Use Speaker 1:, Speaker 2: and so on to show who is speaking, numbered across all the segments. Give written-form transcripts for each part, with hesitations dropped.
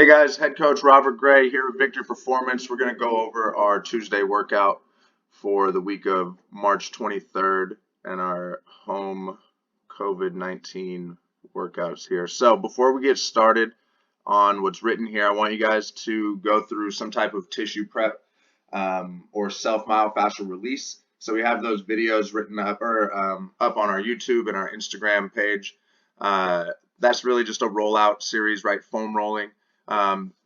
Speaker 1: Hey guys, head coach Robert Gray here with Victory Performance. We're going to go over our Tuesday workout for the week of March 23rd and our home COVID-19 workouts here. So before we get started on what's written here, I want you guys to go through some type of tissue prep or self-myofascial release. So we have those videos written up or up on our YouTube and our Instagram page. That's really just a rollout series, right? Foam rolling.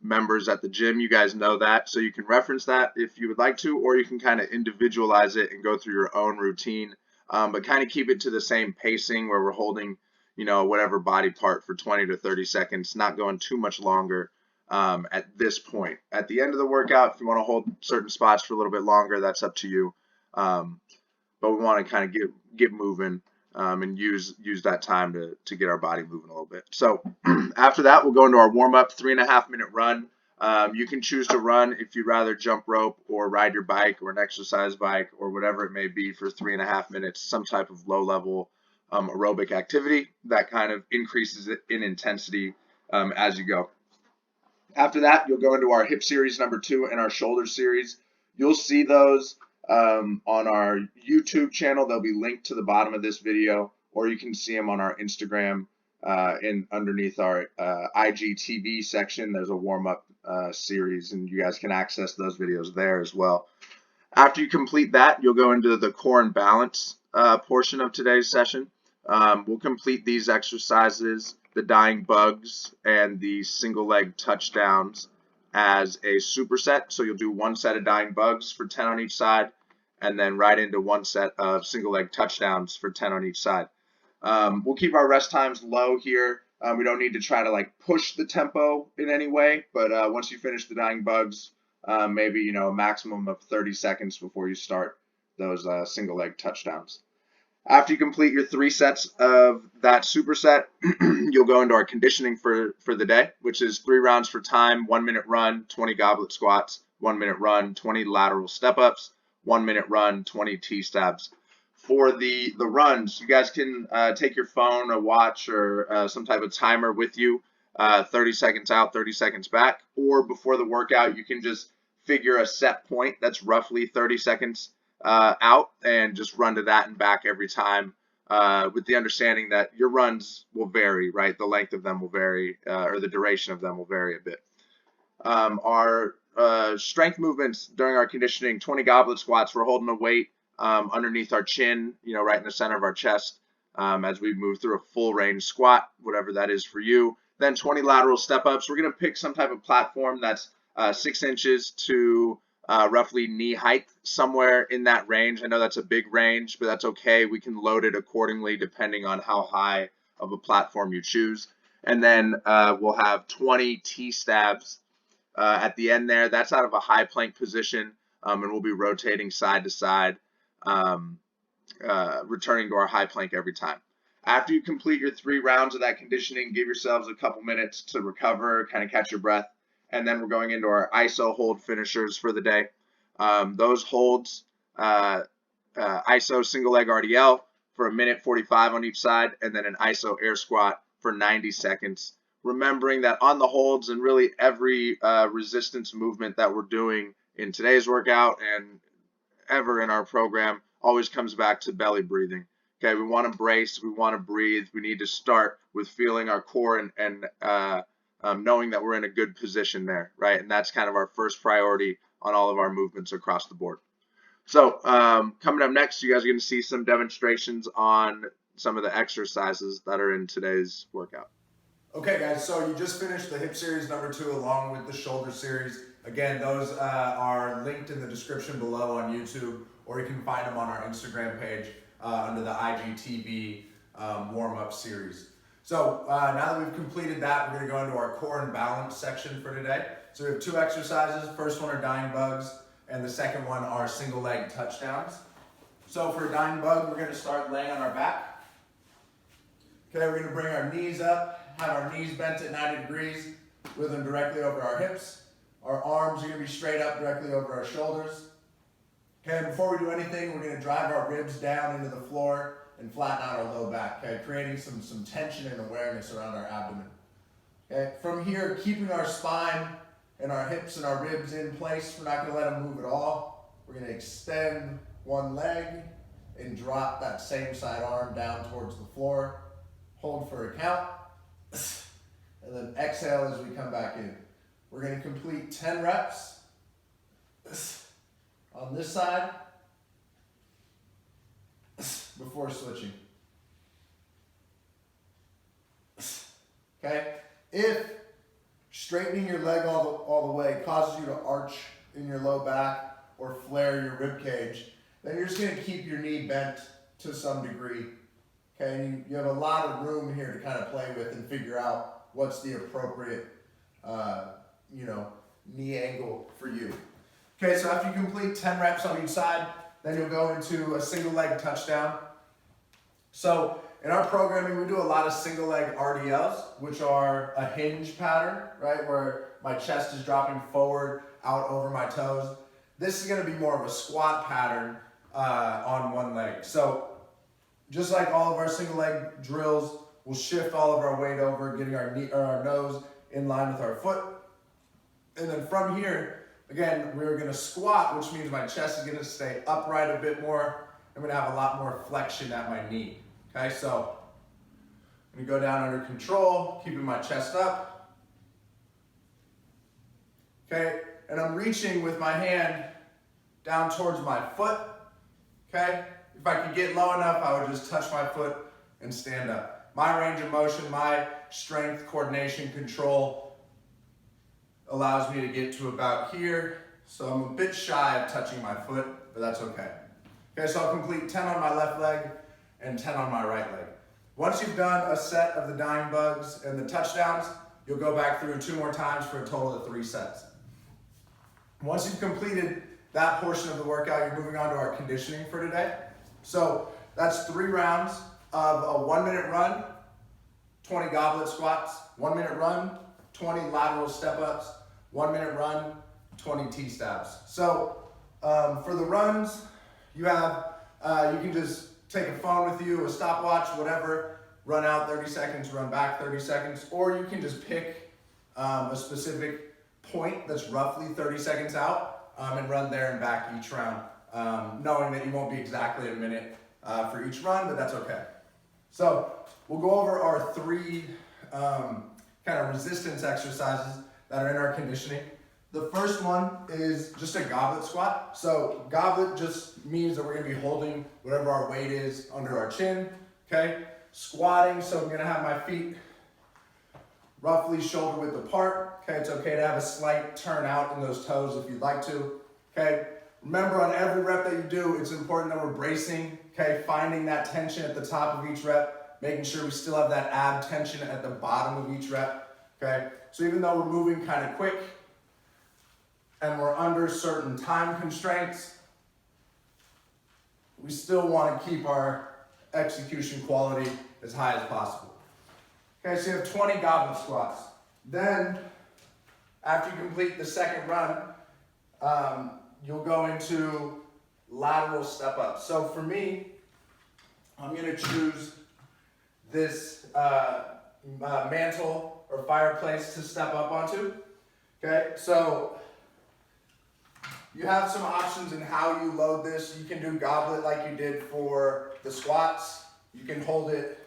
Speaker 1: Members at the gym, you guys know that, so you can reference that if you would like to, or you can kind of individualize it and go through your own routine, but kind of keep it to the same pacing where we're holding, whatever body part for 20 to 30 seconds, not going too much longer at this point. At the end of the workout, if you want to hold certain spots for a little bit longer, that's up to you, but we want to kind of get moving. And use that time to get our body moving a little bit. So after that, we'll go into our warm-up 3.5 minute run. You can choose to run if you'd rather jump rope or ride your bike or an exercise bike or whatever it may be for 3.5 minutes, some type of low-level aerobic activity that kind of increases it in intensity as you go. After that, you'll go into our hip series number 2 and our shoulder series. You'll see those on our YouTube channel. They'll be linked to the bottom of this video, or you can see them on our Instagram and underneath our IGTV section. There's a warm-up series, and you guys can access those videos there as well. After you complete that, you'll go into the core and balance portion of today's session. We'll complete these exercises, the dying bugs and the single leg touchdowns, as a superset. So you'll do one set of dying bugs for 10 on each side, and then right into one set of single leg touchdowns for 10 on each side. We'll keep our rest times low here. We don't need to try to push the tempo in any way, but once you finish the dying bugs, maybe a maximum of 30 seconds before you start those single leg touchdowns. After you complete your 3 sets of that superset, you'll go into our conditioning for the day, which is 3 rounds for time, 1 minute run, 20 goblet squats, 1 minute run, 20 lateral step-ups, 1 minute run, 20 T-stabs. For the runs, you guys can take your phone, a watch, or some type of timer with you, 30 seconds out, 30 seconds back, or before the workout, you can just figure a set point that's roughly 30 seconds out and just run to that and back every time, with the understanding that your runs will vary, right? The length of them will vary, or the duration of them will vary a bit. Our strength movements during our conditioning, 20 goblet squats, we're holding a weight underneath our chin, right in the center of our chest, as we move through a full range squat, whatever that is for you. Then 20 lateral step-ups. We're going to pick some type of platform that's 6 inches to roughly knee height, somewhere in that range. I know that's a big range, but that's okay. We can load it accordingly depending on how high of a platform you choose. And then we'll have 20 T-stabs at the end there. That's out of a high plank position, and we'll be rotating side to side, returning to our high plank every time. After you complete your 3 rounds of that conditioning, give yourselves a couple minutes to recover, kind of catch your breath. And then we're going into our ISO hold finishers for the day. Those holds, ISO single leg RDL for 1:45 on each side, and then an ISO air squat for 90 seconds. Remembering that on the holds and really every resistance movement that we're doing in today's workout and ever in our program always comes back to belly breathing. Okay, we want to brace, we want to breathe. We need to start with feeling our core and knowing that we're in a good position there, right? And that's kind of our first priority on all of our movements across the board. So coming up next, you guys are going to see some demonstrations on some of the exercises that are in today's workout.
Speaker 2: Okay guys, so you just finished the hip series number 2 along with the shoulder series. Again, those are linked in the description below on YouTube, or you can find them on our Instagram page under the IGTV warm-up series. So now that we've completed that, we're going to go into our core and balance section for today. So we have 2 exercises. First one are dying bugs, and the second one are single leg touchdowns. So for a dying bug, we're going to start laying on our back. Okay, we're going to bring our knees up, have our knees bent at 90 degrees with them directly over our hips. Our arms are going to be straight up directly over our shoulders. Okay, and before we do anything, we're going to drive our ribs down into the floor and flatten out our low back, okay, creating some tension and awareness around our abdomen. Okay, from here, keeping our spine and our hips and our ribs in place, we're not going to let them move at all. We're going to extend one leg and drop that same side arm down towards the floor. Hold for a count, and then exhale as we come back in. We're going to complete 10 reps on this side before switching. Okay? If straightening your leg all the way causes you to arch in your low back or flare your rib cage, then you're just going to keep your knee bent to some degree. Okay, and you have a lot of room here to kind of play with and figure out what's the appropriate, knee angle for you. Okay, so after you complete 10 reps on each side, then you'll go into a single leg touchdown. So in our programming, we do a lot of single leg RDLs, which are a hinge pattern, right? Where my chest is dropping forward, out over my toes. This is gonna be more of a squat pattern on one leg. So just like all of our single leg drills, we'll shift all of our weight over, getting our knee or our nose in line with our foot. And then from here, again, we're gonna squat, which means my chest is gonna stay upright a bit more. I'm gonna have a lot more flexion at my knee. Okay, so I'm gonna go down under control, keeping my chest up. Okay, and I'm reaching with my hand down towards my foot. Okay, if I could get low enough, I would just touch my foot and stand up. My range of motion, my strength, coordination, control allows me to get to about here. So I'm a bit shy of touching my foot, but that's okay. Okay, so I'll complete 10 on my left leg and 10 on my right leg. Once you've done a set of the dying bugs and the touchdowns, you'll go back through 2 more times for a total of 3 sets. Once you've completed that portion of the workout, you're moving on to our conditioning for today. So that's 3 rounds of a 1-minute run, 20 goblet squats, 1-minute run, 20 lateral step-ups, 1-minute run, 20 T-stabs. So for the runs, you can just take a phone with you, a stopwatch, whatever, run out 30 seconds, run back 30 seconds, or you can just pick a specific point that's roughly 30 seconds out and run there and back each round, knowing that you won't be exactly a minute for each run, but that's okay. So we'll go over our 3 kind of resistance exercises that are in our conditioning. The first one is just a goblet squat. So goblet just means that we're gonna be holding whatever our weight is under our chin, okay? Squatting, so I'm gonna have my feet roughly shoulder width apart, okay? It's okay to have a slight turn out in those toes if you'd like to, okay? Remember, on every rep that you do, it's important that we're bracing, okay? Finding that tension at the top of each rep, making sure we still have that ab tension at the bottom of each rep, okay? So even though we're moving kind of quick and we're under certain time constraints, we still want to keep our execution quality as high as possible. Okay, so you have 20 goblet squats. Then, after you complete the second run, you'll go into lateral step-ups. So for me, I'm going to choose this mantle or fireplace to step up onto. Okay, so you have some options in how you load this. You can do goblet like you did for the squats. You can hold it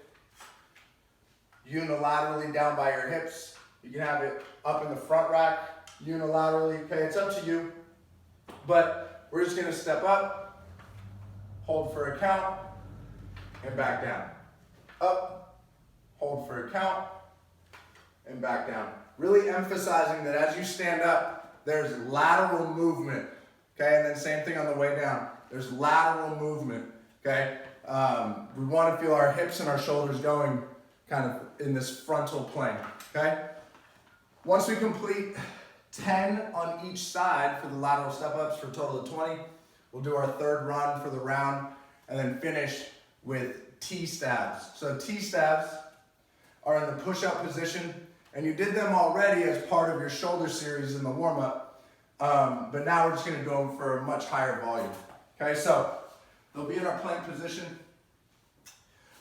Speaker 2: unilaterally down by your hips. You can have it up in the front rack unilaterally. Okay, it's up to you. But we're just gonna step up, hold for a count, and back down. Up, hold for a count, and back down. Really emphasizing that as you stand up, there's lateral movement, okay? And then same thing on the way down. There's lateral movement, okay? We want to feel our hips and our shoulders going kind of in this frontal plane, okay? Once we complete 10 on each side for the lateral step-ups for a total of 20, we'll do our third run for the round and then finish with T-stabs. So T-stabs are in the push-up position, and you did them already as part of your shoulder series in the warm-up, but now we're just gonna go for a much higher volume. Okay, so they'll be in our plank position.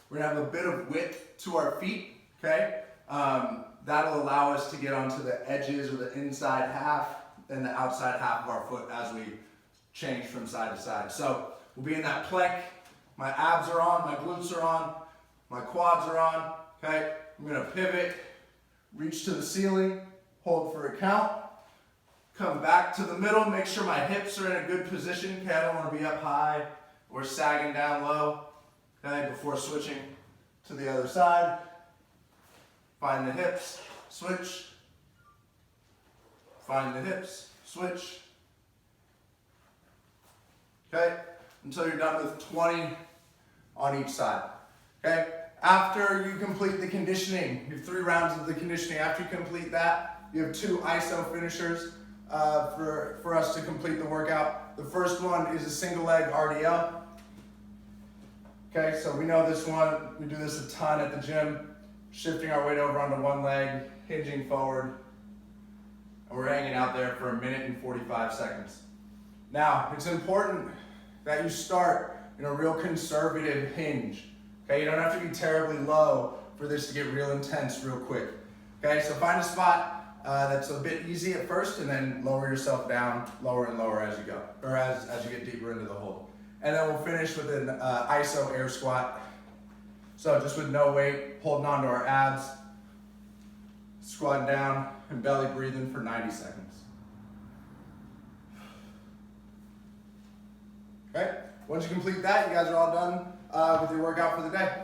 Speaker 2: We're gonna have a bit of width to our feet, okay? That'll allow us to get onto the edges or the inside half and the outside half of our foot as we change from side to side. So we'll be in that plank. My abs are on, my glutes are on, my quads are on, okay? I'm gonna pivot, reach to the ceiling, hold for a count, come back to the middle, make sure my hips are in a good position, okay? I don't wanna be up high or sagging down low, okay? Before switching to the other side. Find the hips, switch. Find the hips, switch. Okay, until you're done with 20 on each side. Okay, after you complete the conditioning, you have 3 rounds of the conditioning. After you complete that, you have 2 ISO finishers for us to complete the workout. The first one is a single leg RDL. Okay, so we know this one, we do this a ton at the gym, shifting our weight over onto one leg, hinging forward, and we're hanging out there for 1 minute and 45 seconds. Now, it's important that you start in a real conservative hinge. Okay, you don't have to be terribly low for this to get real intense real quick. Okay, so find a spot that's a bit easy at first and then lower yourself down, lower and lower as you go, or as you get deeper into the hold. And then we'll finish with an ISO air squat. So just with no weight, holding on to our abs, squatting down and belly breathing for 90 seconds. Okay, once you complete that, you guys are all done with your workout for the day.